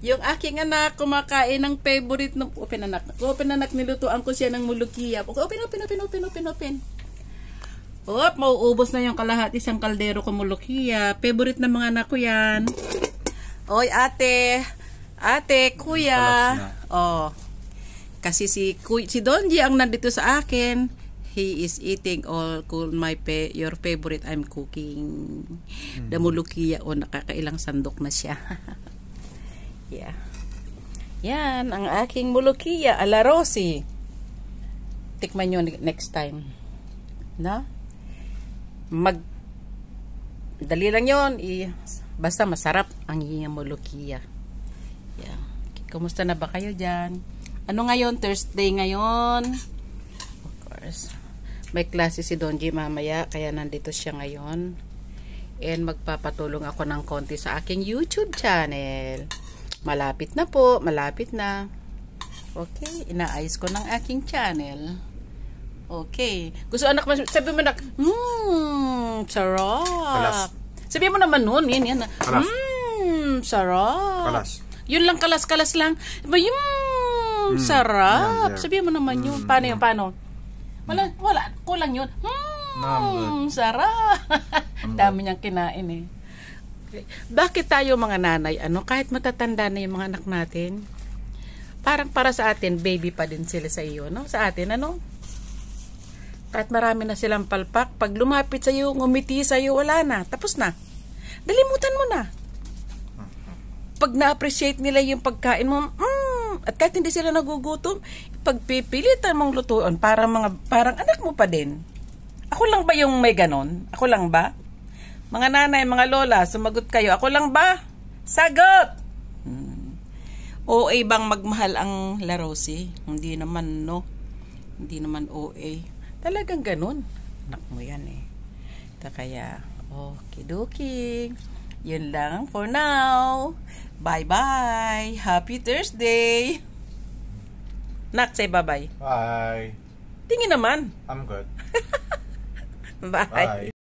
Yung aking anak, kumakain ng favorite ng pinanak. Nilutuan ko siya ng mulukiya. Okay, open. Mauubos na yung kalahati isang kaldero ko mulukiya. Favorite ng mga anak ko yan. Oy, ate, kuya. Oh. Kasi si Donji ang nandito sa akin. He is eating all your favorite I'm cooking. The mulukiya. Nakakailang sandok na siya. Yeah. Yan, ang aking mulukiya ala Rosie. Tikman nyo next time. No? Dali lang yun. Basta masarap ang iyong mulukiya. Yeah. Kumusta na ba kayo dyan? Ano ngayon? Thursday ngayon. Of course. May klase si Donji mamaya, kaya nandito siya ngayon. And magpapatulong ako ng konti sa aking YouTube channel. Malapit na po, malapit na. Okay, inaayos ko ng aking channel. Okay. Gusto anak mo, sabi mo anak, sarap. Kalas. Sabi mo naman nun, yan. Kalas. Sarap. Kalas. Yun lang, kalas lang. Diba, sarap. Sabi mo naman yun. Paano? Wala, kulang yun. Sarap. Dami niyang kinain eh. Bakit tayo mga nanay, kahit matatanda na yung mga anak natin, parang para sa atin, baby pa din sila sa iyo, no? Sa atin, kahit marami na silang palpak, pag lumapit sa iyo, ngumiti sa iyo, wala na, tapos na. Dalimutan mo na. Pag na-appreciate nila yung pagkain mo, at kahit hindi sila nagugutom, pagpipilitan mong lutuan, parang anak mo pa din. Ako lang ba yung may ganon? Ako lang ba? Mga nanay, mga lola, sumagot kayo. Ako lang ba? Sagot! OA bang magmahal ang La Rosie? Hindi naman, no? Hindi naman OA. Talagang ganun. Anak mo yan eh. Kaya, okidoki. Yun lang for now. Bye-bye. Happy Thursday. Nak, say bye-bye. Bye. Tingin naman. I'm good. Bye. Bye.